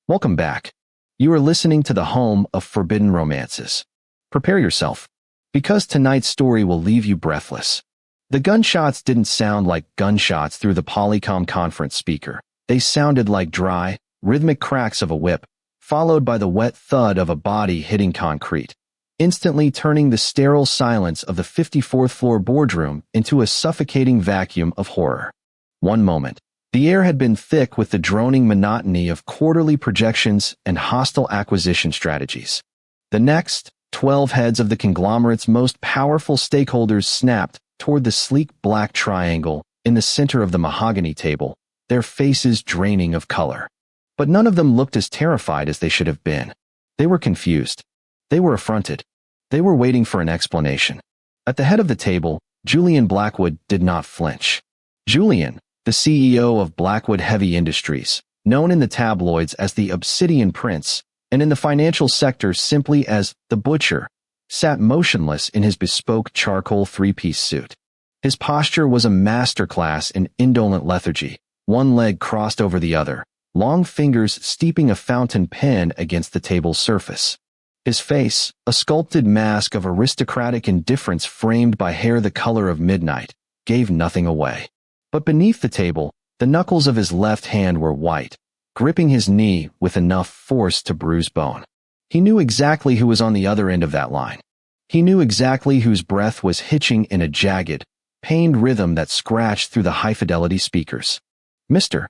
Welcome back. You are listening to the home of forbidden romances. Prepare yourself, because tonight's story will leave you breathless. The gunshots didn't sound like gunshots through the Polycom conference speaker. They sounded like dry, rhythmic cracks of a whip, followed by the wet thud of a body hitting concrete, instantly turning the sterile silence of the 54th floor boardroom into a suffocating vacuum of horror. One moment, the air had been thick with the droning monotony of quarterly projections and hostile acquisition strategies. The next, 12 heads of the conglomerate's most powerful stakeholders snapped toward the sleek black triangle in the center of the mahogany table, their faces draining of color. But none of them looked as terrified as they should have been. They were confused. They were affronted. They were waiting for an explanation. At the head of the table, Julian Blackwood did not flinch. Julian, the CEO of Blackwood Heavy Industries, known in the tabloids as the Obsidian Prince, and in the financial sector simply as the Butcher, sat motionless in his bespoke charcoal three-piece suit. His posture was a masterclass in indolent lethargy, one leg crossed over the other, long fingers steeping a fountain pen against the table's surface. His face, a sculpted mask of aristocratic indifference framed by hair the color of midnight, gave nothing away. But beneath the table, the knuckles of his left hand were white, gripping his knee with enough force to bruise bone. He knew exactly who was on the other end of that line. He knew exactly whose breath was hitching in a jagged, pained rhythm that scratched through the high-fidelity speakers. "Mr.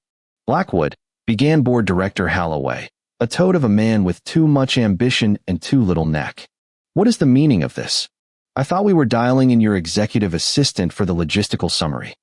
Blackwood," began Board Director Holloway, a toad of a man with too much ambition and too little neck. "What is the meaning of this? I thought we were dialing in your executive assistant for the logistical summary."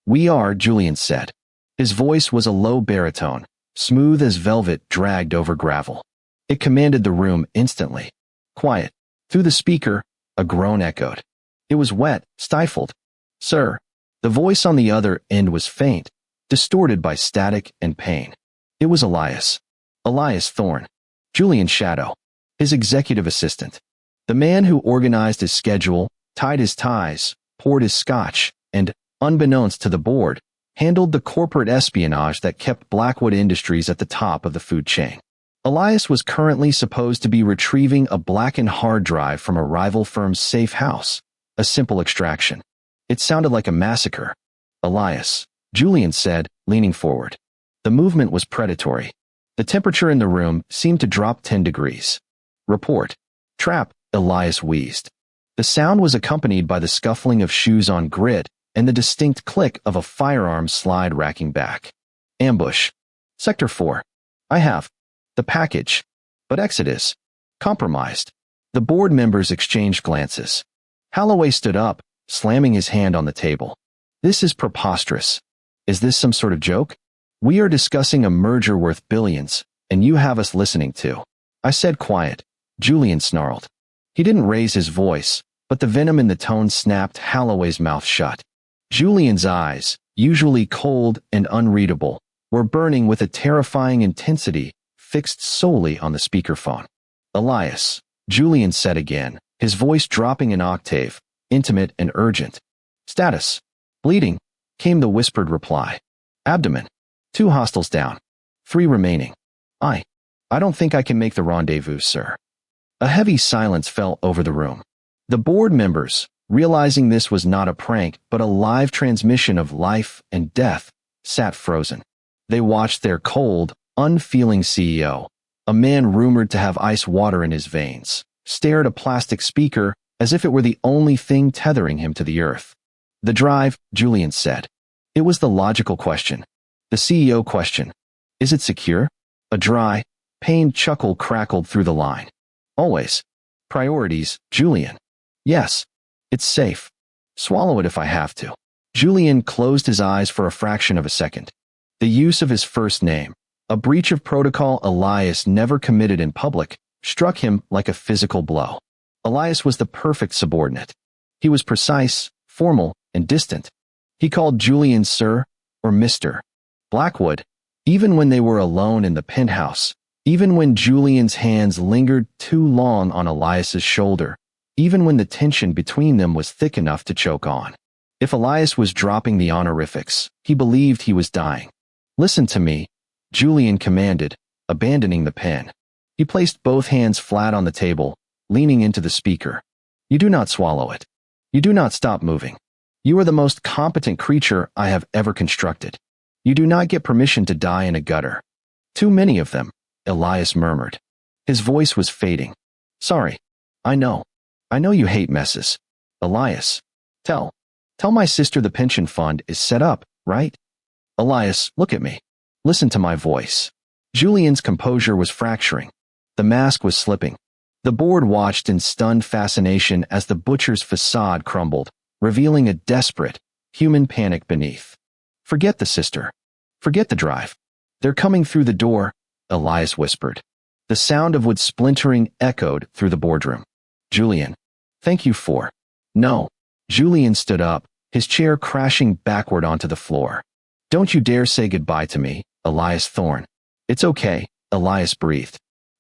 "We are," Julian said. His voice was a low baritone, smooth as velvet dragged over gravel. It commanded the room instantly. "Quiet." Through the speaker, a groan echoed. It was wet, stifled. "Sir." The voice on the other end was faint, distorted by static and pain. It was Elias. Elias Thorne. Julian's shadow. His executive assistant. The man who organized his schedule, tied his ties, poured his scotch, and, unbeknownst to the board, handled the corporate espionage that kept Blackwood Industries at the top of the food chain. Elias was currently supposed to be retrieving a blackened hard drive from a rival firm's safe house, a simple extraction. It sounded like a massacre. "Elias," Julian said, leaning forward. The movement was predatory. The temperature in the room seemed to drop 10 degrees. "Report." "Trap," Elias wheezed. The sound was accompanied by the scuffling of shoes on grit and the distinct click of a firearm slide racking back. "Ambush." "Sector 4. I have the package, but Exodus. Compromised." The board members exchanged glances. Holloway stood up, slamming his hand on the table. "This is preposterous. Is this some sort of joke? We are discussing a merger worth billions, and you have us listening to." "I said quiet," Julian snarled. He didn't raise his voice, but the venom in the tone snapped Holloway's mouth shut. Julian's eyes, usually cold and unreadable, were burning with a terrifying intensity fixed solely on the speakerphone. "Elias," Julian said again, his voice dropping an octave, intimate and urgent. "Status. Bleeding," came the whispered reply. "Abdomen. 2 hostiles down. 3 remaining. I don't think I can make the rendezvous, sir." A heavy silence fell over the room. The board members, realizing this was not a prank but a live transmission of life and death, sat frozen. They watched their cold, unfeeling CEO, a man rumored to have ice water in his veins, stare at a plastic speaker as if it were the only thing tethering him to the earth. "The drive," Julian said. It was the logical question. The CEO question. "Is it secure?" A dry, pained chuckle crackled through the line. "Always. Priorities, Julian." "Yes. It's safe. Swallow it if I have to." Julian closed his eyes for a fraction of a second. The use of his first name, a breach of protocol Elias never committed in public, struck him like a physical blow. Elias was the perfect subordinate. He was precise, formal, and distant. He called Julian Sir or Mr. Blackwood, even when they were alone in the penthouse, even when Julian's hands lingered too long on Elias's shoulder, even when the tension between them was thick enough to choke on. If Elias was dropping the honorifics, he believed he was dying. "Listen to me," Julian commanded, abandoning the pen. He placed both hands flat on the table, leaning into the speaker. You do not swallow it. You do not stop moving. You are the most competent creature I have ever constructed. You do not get permission to die in a gutter. Too many of them, Elias murmured. His voice was fading. Sorry. I know. I know you hate messes. Elias. Tell my sister the pension fund is set up, right? Elias, look at me. Listen to my voice. Julian's composure was fracturing. The mask was slipping. The board watched in stunned fascination as the butcher's facade crumbled, revealing a desperate, human panic beneath. Forget the sister. Forget the drive. They're coming through the door, Elias whispered. The sound of wood splintering echoed through the boardroom. Julian. Thank you for. No. Julian stood up, his chair crashing backward onto the floor. Don't you dare say goodbye to me, Elias Thorne. It's okay, Elias breathed.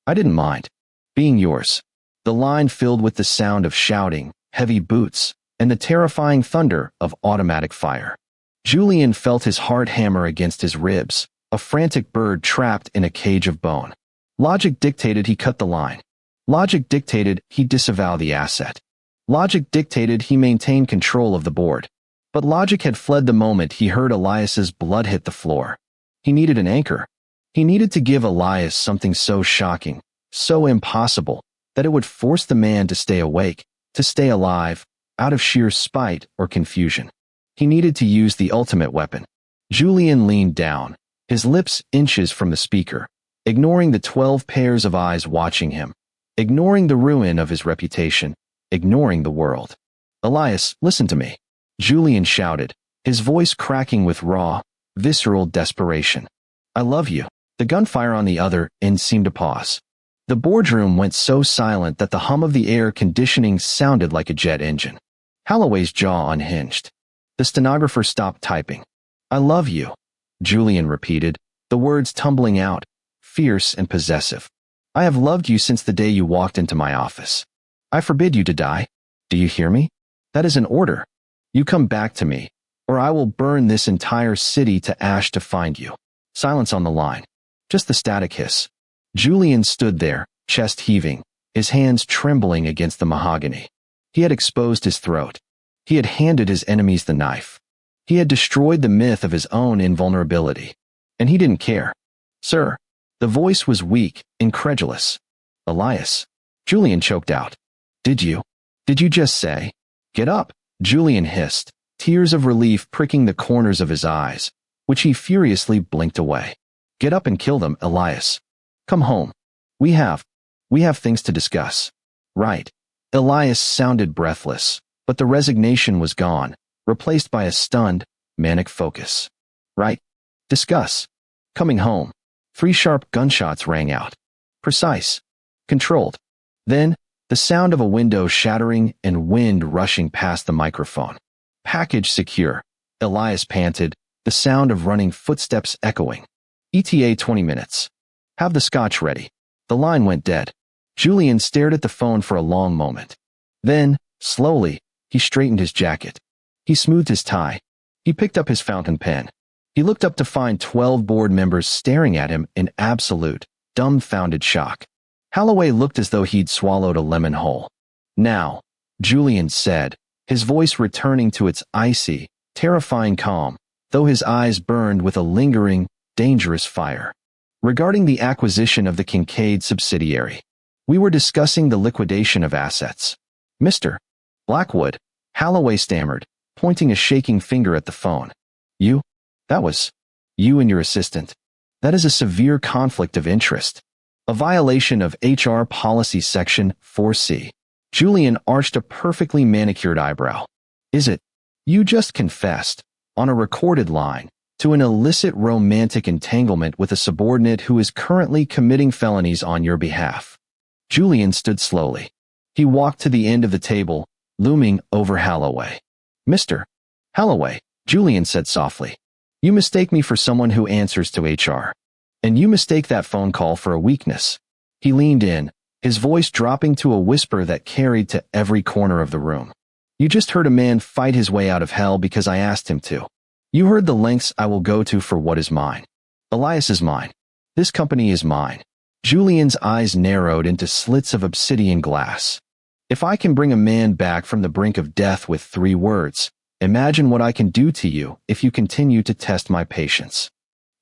I didn't mind. Being yours. The line filled with the sound of shouting, heavy boots, and the terrifying thunder of automatic fire. Julian felt his heart hammer against his ribs, a frantic bird trapped in a cage of bone. Logic dictated he cut the line. Logic dictated he disavow the asset. Logic dictated he maintain control of the board. But logic had fled the moment he heard Elias's blood hit the floor. He needed an anchor. He needed to give Elias something so shocking, so impossible, that it would force the man to stay awake, to stay alive, out of sheer spite or confusion. He needed to use the ultimate weapon. Julian leaned down, his lips inches from the speaker, ignoring the 12 pairs of eyes watching him, ignoring the ruin of his reputation, ignoring the world. Elias, listen to me. Julian shouted, his voice cracking with raw, visceral desperation. I love you. The gunfire on the other end seemed to pause. The boardroom went so silent that the hum of the air conditioning sounded like a jet engine. Holloway's jaw unhinged. The stenographer stopped typing. I love you, Julian repeated, the words tumbling out, fierce and possessive. I have loved you since the day you walked into my office. I forbid you to die. Do you hear me? That is an order. You come back to me, or I will burn this entire city to ash to find you. Silence on the line. Just the static hiss. Julian stood there, chest heaving, his hands trembling against the mahogany. He had exposed his throat. He had handed his enemies the knife. He had destroyed the myth of his own invulnerability. And he didn't care. Sir. The voice was weak, incredulous. Elias. Julian choked out. Did you just say? Get up, Julian hissed, tears of relief pricking the corners of his eyes, which he furiously blinked away. Get up and kill them, Elias. Come home. We have things to discuss. Right. Elias sounded breathless, but the resignation was gone, replaced by a stunned, manic focus. Right. Discuss. Coming home. 3 sharp gunshots rang out. Precise. Controlled. Then, the sound of a window shattering and wind rushing past the microphone. Package secure. Elias panted, the sound of running footsteps echoing. ETA 20 minutes. Have the scotch ready. The line went dead. Julian stared at the phone for a long moment. Then, slowly, he straightened his jacket. He smoothed his tie. He picked up his fountain pen. He looked up to find 12 board members staring at him in absolute, dumbfounded shock. Holloway looked as though he'd swallowed a lemon whole. Now, Julian said, his voice returning to its icy, terrifying calm, though his eyes burned with a lingering, dangerous fire. Regarding the acquisition of the Kincaid subsidiary, we were discussing the liquidation of assets. Mr. Blackwood, Holloway stammered, pointing a shaking finger at the phone. You? That was you and your assistant. That is a severe conflict of interest. A violation of HR Policy Section 4C. Julian arched a perfectly manicured eyebrow. Is it? You just confessed, on a recorded line, to an illicit romantic entanglement with a subordinate who is currently committing felonies on your behalf. Julian stood slowly. He walked to the end of the table, looming over Holloway. Mr. Holloway, Julian said softly. You mistake me for someone who answers to HR. And you mistake that phone call for a weakness. He leaned in, his voice dropping to a whisper that carried to every corner of the room. You just heard a man fight his way out of hell because I asked him to. You heard the lengths I will go to for what is mine. Elias is mine. This company is mine. Julian's eyes narrowed into slits of obsidian glass. If I can bring a man back from the brink of death with 3 words, imagine what I can do to you if you continue to test my patience.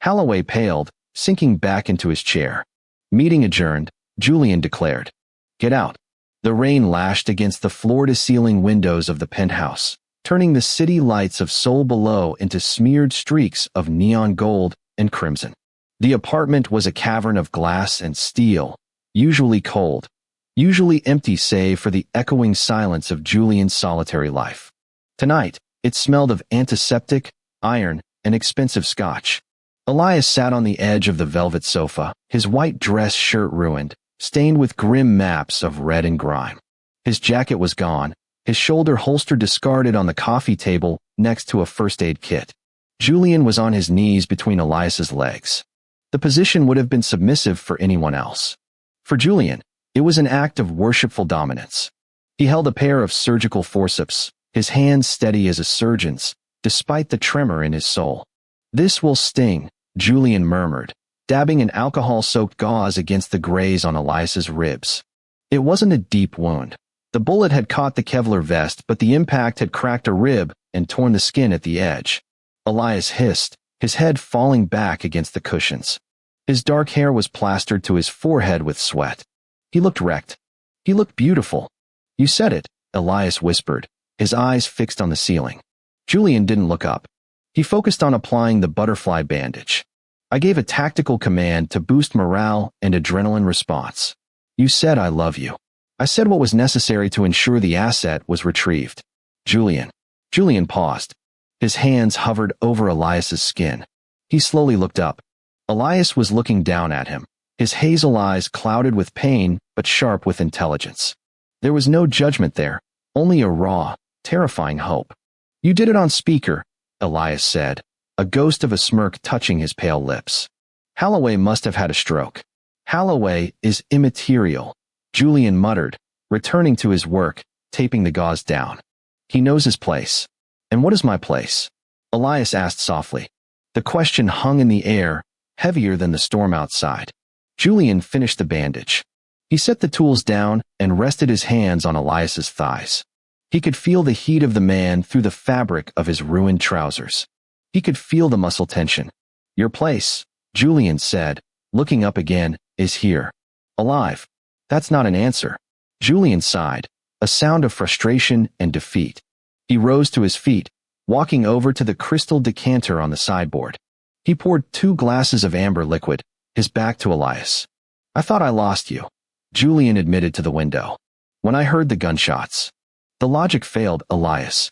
Holloway paled, sinking back into his chair. Meeting adjourned, Julian declared. Get out. The rain lashed against the floor-to-ceiling windows of the penthouse, turning the city lights of Seoul below into smeared streaks of neon gold and crimson. The apartment was a cavern of glass and steel, usually cold, usually empty save for the echoing silence of Julian's solitary life. Tonight, it smelled of antiseptic, iron, and expensive scotch. Elias sat on the edge of the velvet sofa, his white dress shirt ruined, stained with grim maps of red and grime. His jacket was gone, his shoulder holster discarded on the coffee table next to a first aid kit. Julian was on his knees between Elias's legs. The position would have been submissive for anyone else. For Julian, it was an act of worshipful dominance. He held a pair of surgical forceps, his hands steady as a surgeon's, despite the tremor in his soul. This will sting, Julian murmured, dabbing an alcohol-soaked gauze against the graze on Elias's ribs. It wasn't a deep wound. The bullet had caught the Kevlar vest, but the impact had cracked a rib and torn the skin at the edge. Elias hissed, his head falling back against the cushions. His dark hair was plastered to his forehead with sweat. He looked wrecked. He looked beautiful. You said it, Elias whispered, his eyes fixed on the ceiling. Julian didn't look up. He focused on applying the butterfly bandage. I gave a tactical command to boost morale and adrenaline response. You said I love you. I said what was necessary to ensure the asset was retrieved. Julian. Julian paused. His hands hovered over Elias's skin. He slowly looked up. Elias was looking down at him, his hazel eyes clouded with pain but sharp with intelligence. There was no judgment there, only a raw, terrifying hope. You did it on speaker, Elias said, a ghost of a smirk touching his pale lips. Holloway must have had a stroke. Holloway is immaterial, Julian muttered, returning to his work, taping the gauze down. He knows his place. And what is my place? Elias asked softly. The question hung in the air, heavier than the storm outside. Julian finished the bandage. He set the tools down and rested his hands on Elias's thighs. He could feel the heat of the man through the fabric of his ruined trousers. He could feel the muscle tension. Your place, Julian said, looking up again, is here. Alive. That's not an answer. Julian sighed, a sound of frustration and defeat. He rose to his feet, walking over to the crystal decanter on the sideboard. He poured 2 glasses of amber liquid, his back to Elias. I thought I lost you, Julian admitted to the window. When I heard the gunshots. The logic failed, Elias.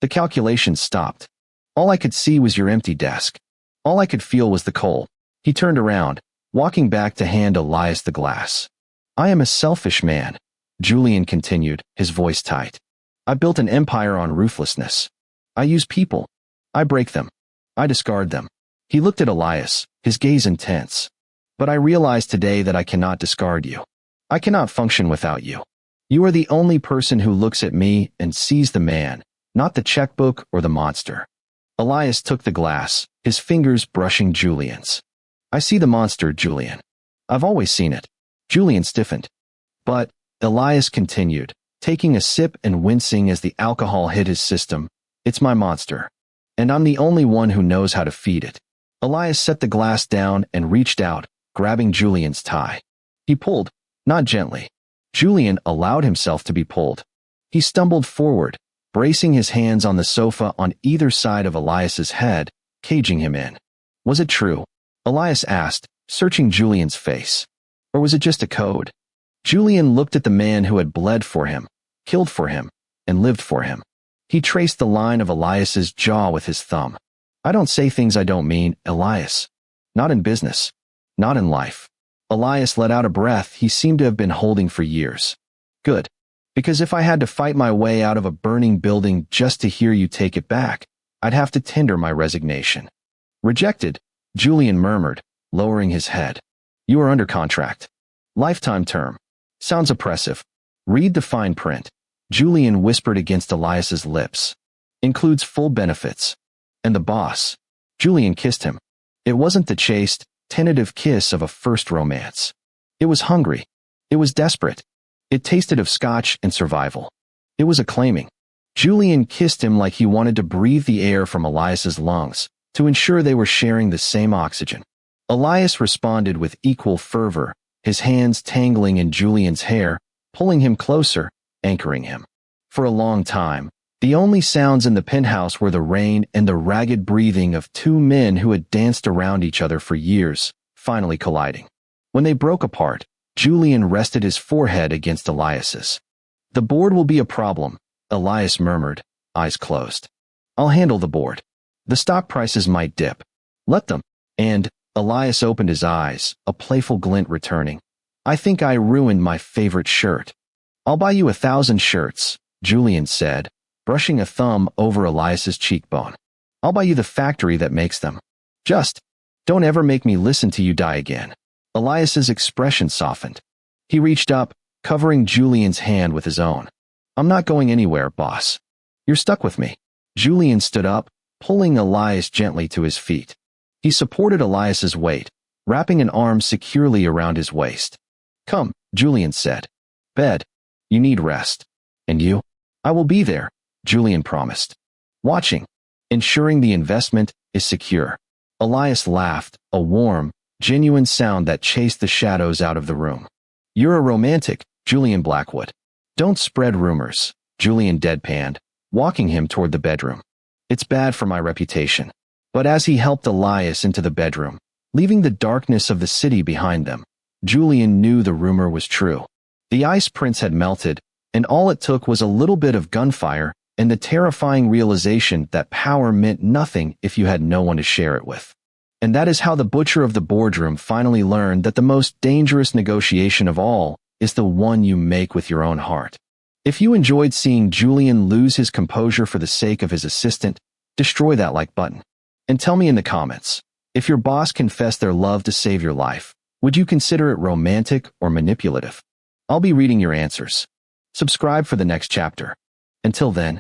The calculations stopped. All I could see was your empty desk. All I could feel was the cold. He turned around, walking back to hand Elias the glass. I am a selfish man, Julian continued, his voice tight. I built an empire on ruthlessness. I use people. I break them. I discard them. He looked at Elias, his gaze intense. But I realize today that I cannot discard you. I cannot function without you. You are the only person who looks at me and sees the man, not the checkbook or the monster. Elias took the glass, his fingers brushing Julian's. I see the monster, Julian. I've always seen it. Julian stiffened. But, Elias continued, taking a sip and wincing as the alcohol hit his system, it's my monster. And I'm the only one who knows how to feed it. Elias set the glass down and reached out, grabbing Julian's tie. He pulled, not gently. Julian allowed himself to be pulled. He stumbled forward, bracing his hands on the sofa on either side of Elias's head, caging him in. Was it true? Elias asked, searching Julian's face. Or was it just a code? Julian looked at the man who had bled for him, killed for him, and lived for him. He traced the line of Elias's jaw with his thumb. I don't say things I don't mean, Elias. Not in business. Not in life. Elias let out a breath he seemed to have been holding for years. Good. Because if I had to fight my way out of a burning building just to hear you take it back, I'd have to tender my resignation. Rejected, Julian murmured, lowering his head. You are under contract. Lifetime term. Sounds oppressive. Read the fine print. Julian whispered against Elias's lips. Includes full benefits. And the boss. Julian kissed him. It wasn't the chaste, tentative kiss of a first romance. It was hungry. It was desperate. It tasted of scotch and survival. It was acclaiming. Julian kissed him like he wanted to breathe the air from Elias's lungs, to ensure they were sharing the same oxygen. Elias responded with equal fervor, his hands tangling in Julian's hair, pulling him closer, anchoring him. For a long time, the only sounds in the penthouse were the rain and the ragged breathing of two men who had danced around each other for years, finally colliding. When they broke apart, Julian rested his forehead against Elias's. "The board will be a problem," Elias murmured, eyes closed. "I'll handle the board. The stock prices might dip. Let them." And Elias opened his eyes, a playful glint returning. "I think I ruined my favorite shirt." "I'll buy you 1,000 shirts," Julian said, brushing a thumb over Elias's cheekbone. "I'll buy you the factory that makes them. Just don't ever make me listen to you die again." Elias's expression softened. He reached up, covering Julian's hand with his own. "I'm not going anywhere, boss. You're stuck with me." Julian stood up, pulling Elias gently to his feet. He supported Elias's weight, wrapping an arm securely around his waist. "Come," Julian said. "Bed. You need rest. And you?" "I will be there," Julian promised. "Watching, ensuring the investment is secure." Elias laughed, a warm, genuine sound that chased the shadows out of the room. "You're a romantic, Julian Blackwood." "Don't spread rumors," Julian deadpanned, walking him toward the bedroom. "It's bad for my reputation." But as he helped Elias into the bedroom, leaving the darkness of the city behind them, Julian knew the rumor was true. The ice prince had melted, and all it took was a little bit of gunfire and the terrifying realization that power meant nothing if you had no one to share it with. And that is how the butcher of the boardroom finally learned that the most dangerous negotiation of all is the one you make with your own heart. If you enjoyed seeing Julian lose his composure for the sake of his assistant, destroy that like button. And tell me in the comments, if your boss confessed their love to save your life, would you consider it romantic or manipulative? I'll be reading your answers. Subscribe for the next chapter. Until then,